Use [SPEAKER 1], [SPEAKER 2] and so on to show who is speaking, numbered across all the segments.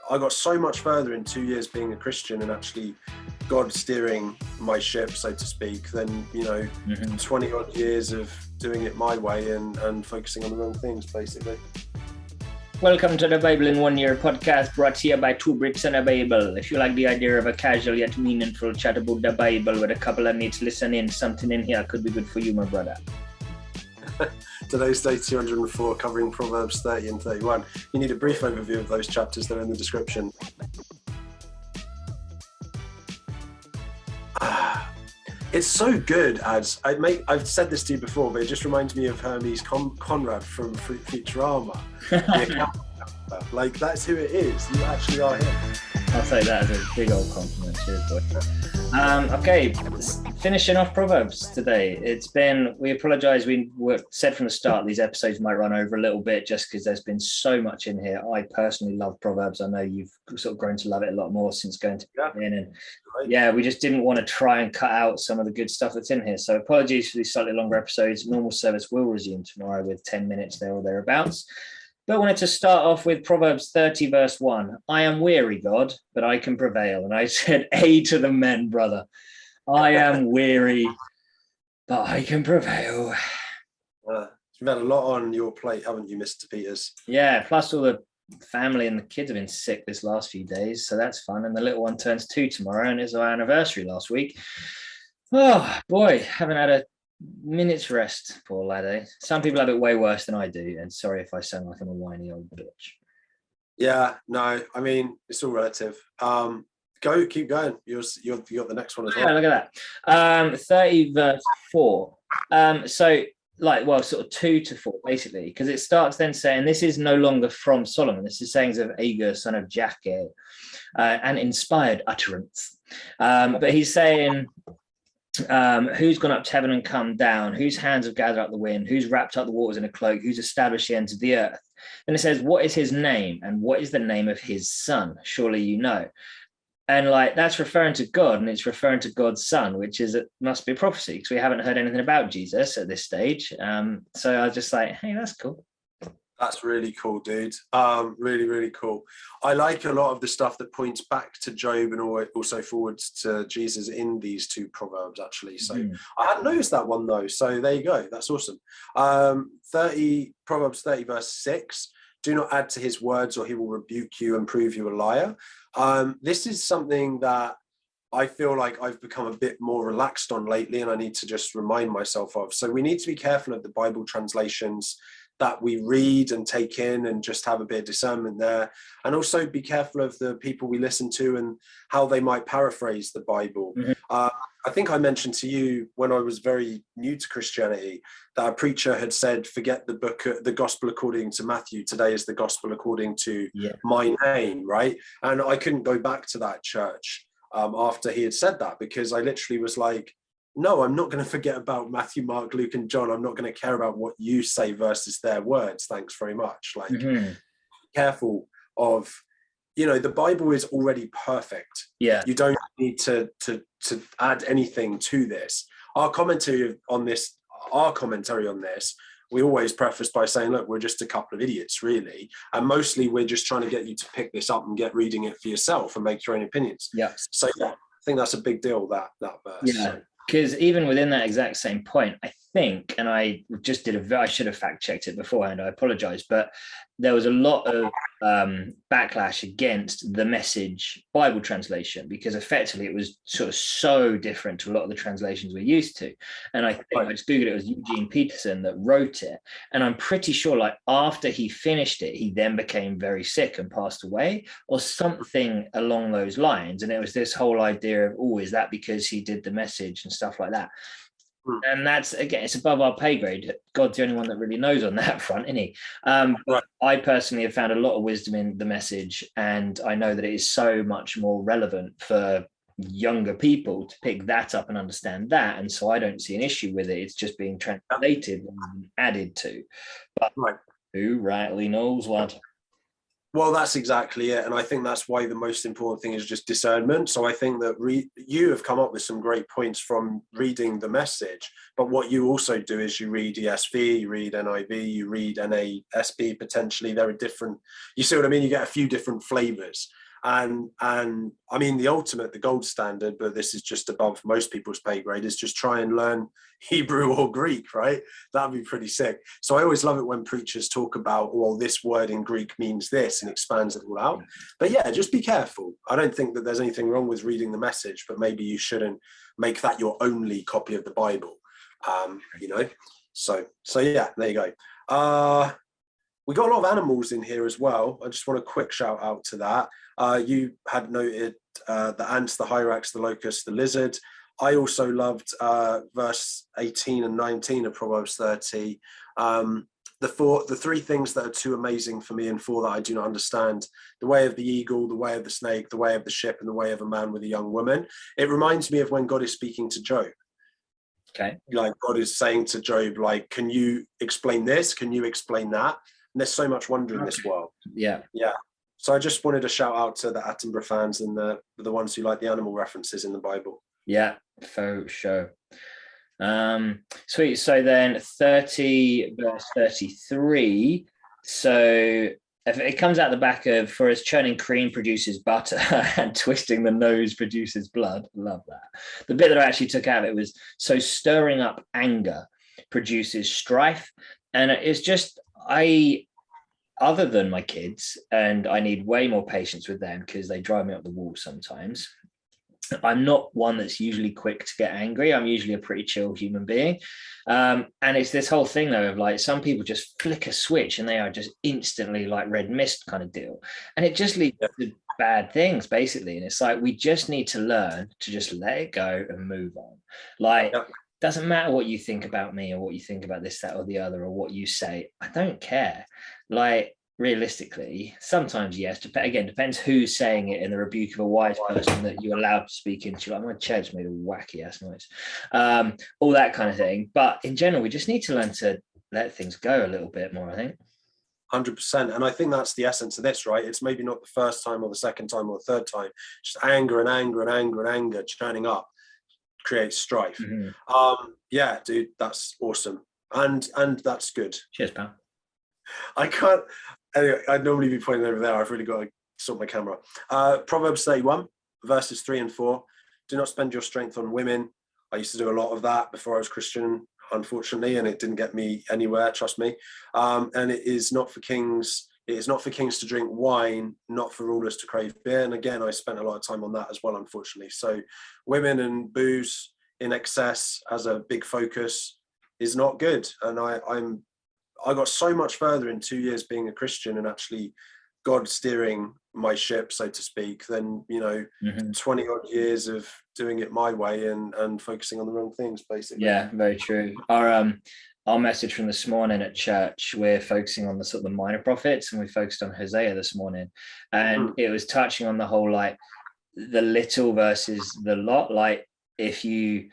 [SPEAKER 1] I got so much further in 2 years being a Christian and actually God steering my ship, so to speak, than, 20 odd years of doing it my way and focusing on the wrong things, basically.
[SPEAKER 2] Welcome to the Bible in 1 Year podcast, brought to you by two Brits and aBible. If you like the idea of a casual yet meaningful chat about the Bible with a couple of mates listening, something in here could be good for you, my brother.
[SPEAKER 1] Today's day 204, covering Proverbs 30 and 31. You need a brief overview of those chapters, they're in the description. It's so good, Ads. I've said this to you before, but it just reminds me of Hermes Conrad from Futurama. Like, that's who it is. You actually are him.
[SPEAKER 2] I'll say that as a big old compliment. Cheers, boy. Okay, finishing off Proverbs today. We apologise, we said from the start these episodes might run over a little bit just because there's been so much in here. I personally love Proverbs. I know you've sort of grown to love it a lot more since going to in, and we just didn't want to try and cut out some of the good stuff that's in here. So apologies for these slightly longer episodes. Normal service will resume tomorrow with 10 minutes there or thereabouts. But I wanted to start off with Proverbs 30, verse 1. I am weary, God, but I can prevail. And I said, A to the men, brother. I am weary, but I can prevail.
[SPEAKER 1] You've had a lot on your plate, haven't you, Mr. Peters?
[SPEAKER 2] Yeah, plus all the family and the kids have been sick this last few days, so that's fun. And the little one turns 2 tomorrow, and it's our anniversary last week. Oh, boy, haven't had a minute's rest, poor laddie. Some people have it way worse than I do, and sorry if I sound like I'm a whiny old bitch.
[SPEAKER 1] Yeah, no, I mean, it's all relative. Keep going. You got the next one as well.
[SPEAKER 2] Yeah, look at that. 30 verse 4. Sort of 2 to 4, basically, because it starts then saying, this is no longer from Solomon. This is sayings of Agur, son of Jakeh, an inspired utterance. But he's saying, who's gone up to heaven and come down? Whose hands have gathered up the wind? Who's wrapped up the waters in a cloak? Who's established the ends of the earth? And it says, what is his name? And what is the name of his son? Surely you know. And that's referring to God, and it's referring to God's son, which must be a prophecy, because we haven't heard anything about Jesus at this stage. So I was just like, hey, that's cool.
[SPEAKER 1] That's really cool, dude. Really, really cool. I like a lot of the stuff that points back to Job and also forwards to Jesus in these two Proverbs, actually. So I hadn't noticed that one, though. So there you go. That's awesome. Proverbs 30, verse 6. Do not add to his words, or he will rebuke you and prove you a liar. This is something that I feel like I've become a bit more relaxed on lately, and I need to just remind myself of. So we need to be careful of the Bible translations that we read and take in, and just have a bit of discernment there, and also be careful of the people we listen to and how they might paraphrase the Bible. I think I mentioned to you when I was very new to Christianity that a preacher had said, forget the gospel according to Matthew, today is the gospel according to my name, right? And I couldn't go back to that church after he had said that, because I literally was like, no, I'm not going to forget about Matthew, Mark, Luke, and John. I'm not going to care about what you say versus their words. Thanks very much. Careful of, the Bible is already perfect. Yeah. You don't need to add anything to this. Our commentary on this, we always preface by saying, look, we're just a couple of idiots, really. And mostly we're just trying to get you to pick this up and get reading it for yourself and make your own opinions. Yeah. So I think that's a big deal, that verse. Yeah. So.
[SPEAKER 2] Because even within that exact same point, I think, and I just I should have fact checked it beforehand, I apologize, but there was a lot of backlash against the Message Bible translation, because effectively it was sort of so different to a lot of the translations we're used to. And I think I just Googled it was Eugene Peterson that wrote it. And I'm pretty sure after he finished it, he then became very sick and passed away or something along those lines. And it was this whole idea of, is that because he did the Message and stuff like that? And that's, again, it's above our pay grade. God's the only one that really knows on that front, isn't he? But I personally have found a lot of wisdom in the Message, and I know that it is so much more relevant for younger people to pick that up and understand that. And so I don't see an issue with it. It's just being translated and added to. But who rightly knows what?
[SPEAKER 1] Well, that's exactly it. And I think that's why the most important thing is just discernment. So I think that you have come up with some great points from reading the Message. But what you also do is you read ESV, you read NIV, you read NASB potentially. There are different, you see what I mean? You get a few different flavors. And I mean, the gold standard, but this is just above most people's pay grade, is just try and learn Hebrew or Greek, right? That'd be pretty sick. So I always love it when preachers talk about, well, this word in Greek means this, and expands it all out. But yeah, just be careful. I don't think that there's anything wrong with reading the Message, but maybe you shouldn't make that your only copy of the Bible. You know, so yeah, there you go. We got a lot of animals in here as well. I just want a quick shout out to that. You had noted the ants, the hyrax, the locust, the lizard. I also loved verse 18 and 19 of Proverbs 30. The three things that are too amazing for me and four that I do not understand: the way of the eagle, the way of the snake, the way of the ship, and the way of a man with a young woman. It reminds me of when God is speaking to Job.
[SPEAKER 2] Okay.
[SPEAKER 1] Like God is saying to Job, like, can you explain this? Can you explain that? And there's so much wonder in this world.
[SPEAKER 2] Yeah.
[SPEAKER 1] So I just wanted to shout out to the Attenborough fans and the ones who like the animal references in the Bible.
[SPEAKER 2] Yeah, for sure. Sweet. So then 30 verse 33. So if it comes out the back of, for as churning cream produces butter and twisting the nose produces blood. Love that. The bit that I actually took out of it was, so stirring up anger produces strife. And it's just, other than my kids, and I need way more patience with them because they drive me up the wall sometimes, I'm not one that's usually quick to get angry. I'm usually a pretty chill human being. And it's this whole thing though of like, some people just flick a switch and they are just instantly like red mist kind of deal. And it just leads to bad things basically. And it's like, we just need to learn to just let it go and move on. Like, doesn't matter what you think about me or what you think about this, that, or the other, or what you say. I don't care. Like, realistically, sometimes yes. Again, depends who's saying it in the rebuke of a wise person that you're allowed to speak into. Like, my chair's made a wacky ass noise. All that kind of thing. But in general, we just need to learn to let things go a little bit more, I think.
[SPEAKER 1] 100%. And I think that's the essence of this, right? It's maybe not the first time or the second time or the third time. Just anger and anger and anger and anger churning up creates strife. Yeah, dude, that's awesome. And that's good.
[SPEAKER 2] Cheers, pal.
[SPEAKER 1] I can't, anyway, I'd normally be pointing over there. I've really got to sort my camera. Proverbs 31, verses 3 and 4. Do not spend your strength on women. I used to do a lot of that before I was Christian, unfortunately, and it didn't get me anywhere, trust me. And it is not for kings. It is not for kings to drink wine, not for rulers to crave beer. And again, I spent a lot of time on that as well, unfortunately. So women and booze in excess as a big focus is not good. And I got so much further in 2 years being a Christian and actually God steering my ship, so to speak, than, 20 odd years of doing it my way and focusing on the wrong things, basically.
[SPEAKER 2] Yeah, very true. Our message from this morning at church, we're focusing on the sort of the minor prophets, and we focused on Hosea this morning, and it was touching on the whole, like, the little versus the lot. Like, if you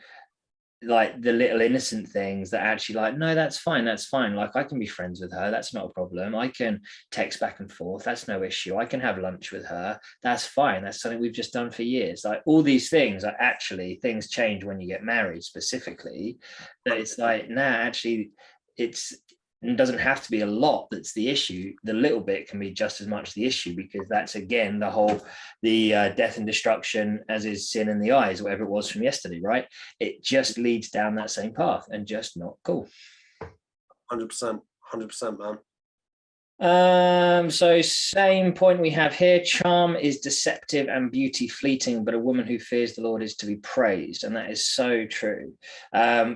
[SPEAKER 2] like the little innocent things that actually, like, no, that's fine, like, I can be friends with her, that's not a problem, I can text back and forth, that's no issue, I can have lunch with her, that's fine, that's something we've just done for years. Like, all these things are actually, things change when you get married specifically, that it's like, nah, actually it doesn't have to be a lot that's the issue. The little bit can be just as much the issue, because that's, again, the death and destruction as is sin in the eyes, whatever it was from yesterday, right? It just leads down that same path and just not cool.
[SPEAKER 1] 100%, man.
[SPEAKER 2] So same point we have here: charm is deceptive and beauty fleeting, but a woman who fears the Lord is to be praised. And that is so true,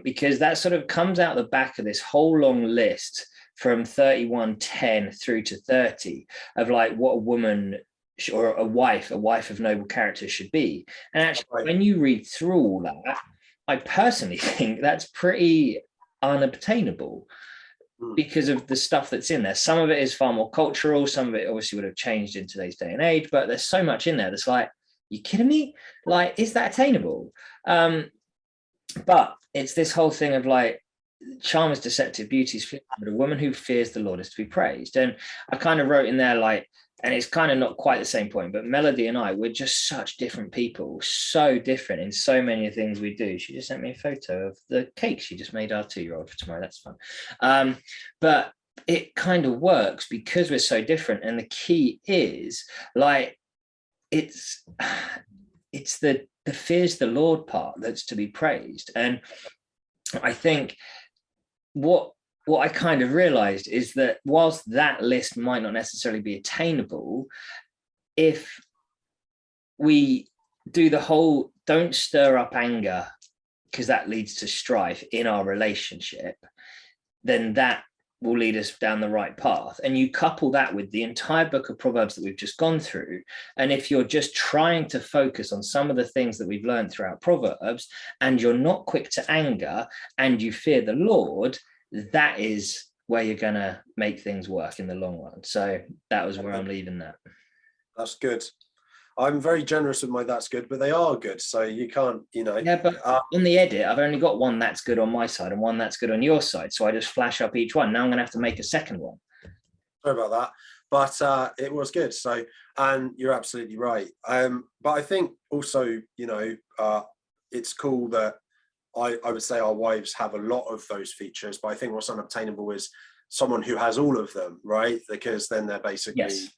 [SPEAKER 2] because that sort of comes out the back of this whole long list from 31:10 through to 30 of like what a woman or a wife of noble character should be. And actually, when you read through all that, I personally think that's pretty unobtainable, because of the stuff that's in there. Some of it is far more cultural. Some of it obviously would have changed in today's day and age, but there's so much in there that's like, you kidding me? Like, is that attainable? But it's this whole thing of like, charm is deceptive, beauty is fleeting, but a woman who fears the Lord is to be praised. And I kind of wrote in there, like, and it's kind of not quite the same point, but Melody and I, we're just such different people, so different in so many things we do. She just sent me a photo of the cake she just made our 2-year-old for tomorrow. That's fun. But it kind of works because we're so different. And the key is like, it's the fears the Lord part that's to be praised. And I think what I kind of realized is that whilst that list might not necessarily be attainable, if we do the whole don't stir up anger because that leads to strife in our relationship, then that will lead us down the right path. And you couple that with the entire book of Proverbs that we've just gone through. And if you're just trying to focus on some of the things that we've learned throughout Proverbs, and you're not quick to anger and you fear the Lord, that is where you're going to make things work in the long run. So that was where I'm leaving that.
[SPEAKER 1] That's good. I'm very generous with my that's good, but they are good. So you can't,
[SPEAKER 2] Yeah, but on the edit, I've only got one that's good on my side and one that's good on your side. So I just flash up each one. Now I'm going to have to make a second one.
[SPEAKER 1] Sorry about that. But it was good. So, and you're absolutely right. But I think also, it's cool that I would say our wives have a lot of those features, but I think what's unobtainable is someone who has all of them, right? Because then they're basically,
[SPEAKER 2] yes.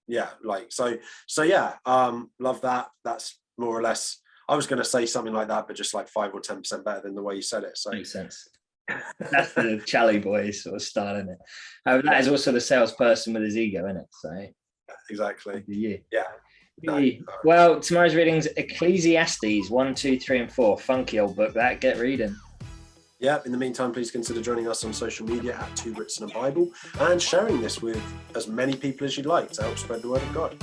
[SPEAKER 1] Yeah, like, so yeah, love that. That's more or less, I was going to say something like that, but just like 5 or 10% better than the way you said it. So
[SPEAKER 2] makes sense. That's the Charlie boy sort of style, isn't it? That is also the salesperson with his ego, isn't it? So
[SPEAKER 1] exactly.
[SPEAKER 2] Yeah. No. Well, tomorrow's reading's Ecclesiastes 1, 2, 3, and 4. Funky old book that. Get reading.
[SPEAKER 1] Yeah, in the meantime, please consider joining us on social media at 2 Brits and aBible and sharing this with as many people as you'd like to help spread the word of God.